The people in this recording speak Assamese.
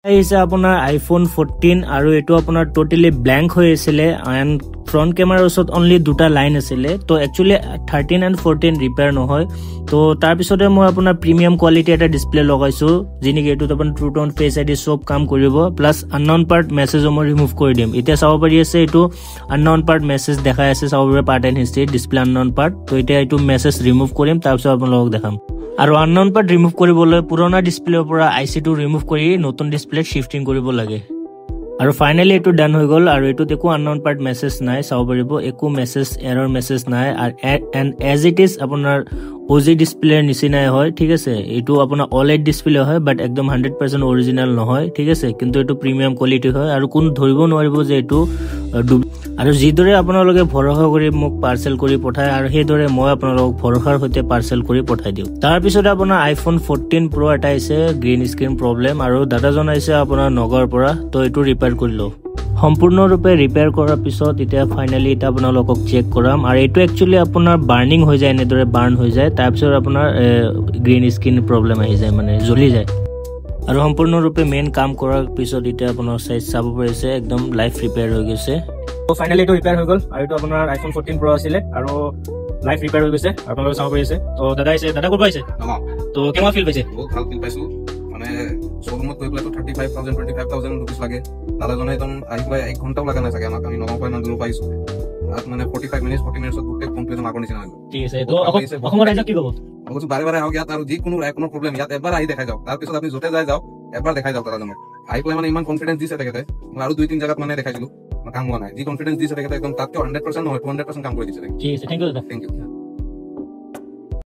আহিছে আপোনাৰ iPhone 14 আৰু এটো আপোনাৰ টোটালি ব্ল্যাঙ্ক হৈ আছিল এন্ড ফ্ৰন্ট ক্যামেৰাৰ ওচৰত অনলি দুটা লাইন আছিল তো একচুয়ালি 13 এন্ড 14 ৰিপেয়াৰ নহয় তো তাৰ পিছতে মই আপোনাৰ প্ৰিমিয়াম কোৱালিটি এটা ডিসপ্লে লগাইছো যিনিকি এটো আপোনাৰ ট্ৰু টোন ফেস আইডি সব কাম কৰিব প্লাস আননন পাৰ্ট মেছেজও মই ৰিমুভ কৰি দিম এতিয়া চাব পাৰি আছে এটো আননন পাৰ্ট মেছেজ দেখাই আছে চাব পাৰি পাৰ্ট এন্ড হিষ্ট্ৰি ডিসপ্লে আননন পাৰ্ট তো এতিয়া এটো মেছেজ ৰিমুভ কৰিম তাৰ পিছত আপোনালোকক দেখাম আৰু আননন পাৰ্ট ৰিমুভ কৰিবলৈ পুৰণা ডিসপ্লেৰ পৰা IC2 ৰিমুভ কৰি নতুন ডিসপ্লে শিফটিং কৰিব লাগে আৰু ফাইনালি এটো ডান হৈ গল আৰু এটো দেখো আননন পাৰ্ট মেছেজ নাই চাব পাৰিব একো মেছেজ এৰৰ মেছেজ নাই এন্ড এজ ইট ইজ আপোনাৰ OG ডিসপ্লেৰ নিচিনাই হয় ঠিক আছে এটো আপোনাৰ OLED ডিসপ্লে হয় বাট একদম 100% অৰিজিনাল নহয় ঠিক আছে কিন্তু এটো প্ৰিমিয়াম কোৱালিটি হয় আৰু কোন ধৰিব নোৱাৰিব যে এটো আৰু যিদৰে আপোনালোকে ভৰসা কৰি মোক পাৰ্সেল কৰি পঠায় আৰু সেইদৰে মই আপোনালোকক ভৰসাৰ সৈতে পাৰ্সেল কৰি পঠাই দিও তাৰ পিছত আপোনাৰ iPhone 14 Pro এটা আছে গ্ৰীণ স্ক্ৰীন প্ৰবলেম আৰু দাদাজন আছে আপোনাৰ নগৰ পৰা তো এটো ৰিপেয়াৰ কৰিলো সম্পূৰ্ণৰূপে ৰিপেয়াৰ কৰাৰ পিছত এতিয়া ফাইনালি এটা আপোনালোকক চেক কৰাম আৰু এটো একচুয়ালি আপোনাৰ বাৰ্নিং হৈ যায় এনেদৰে বাৰ্ন হৈ যায় তাৰ পিছত আপোনাৰ গ্ৰীণ স্ক্ৰীন প্ৰবলেম আহি যায় মানে জ্বলি যায় আৰু সম্পূৰ্ণৰূপে মেইন কাম কৰাৰ পিছত এটা আপোনাৰ সাইজ চাব পাৰিছে একদম লাইফ ৰিপেয়াৰ হৈ গৈছে তো ফাইনালি এটো ৰিপেয়াৰ হৈ গল আৰু এটো আপোনাৰ iPhone 14 Pro আছিল আৰু লাইফ ৰিপেয়াৰ হৈ গৈছে আপোনালোকে চাব পাৰিছে তো দাদা ক'ত পাইছে তো কেমন ফিল পাইছে বহুত ভাল ফিল পাইছো মানে শোরুমত গৈ পেলাই তো 35000 25000 রুপিস লাগে দাদাজনে একদম আহি পেলাই 1 ঘন্টাও লাগা নাই চাগে আমাক আমি নগাঁও পৰা দূৰ পাইছো মানে 45 মিনিট 40 মিনিটত গোটেই কমপ্লিট আগৰ নিচিনা হৈ গল ঠিক আছে তো অসমৰ ৰাইজক কি ক'ব অবশ্য বাৰে বাৰে আহক ইয়াত আৰু কোনো প্ৰব্লেম ইয়াত এবাৰ আহি দেখাই যাওক তাৰপিছত আপুনি যতে যায় যাওক এবাৰ দেখাই যাওক দাদাজনক আহি পেলাই মানে ইমান কনফিডেন্স দিছে তেখেতে মই আৰু 2-3 জায়গাত মানে দেখাইছিলো কাম হোৱা নাই যি কনফিডেন্স দিছে তেখেতে একদম তাতকৈ 100% নহয় 200% কাম কৰি দিছে ঠিক আছে থ্যাংক ইউ থ্যাংক ইউ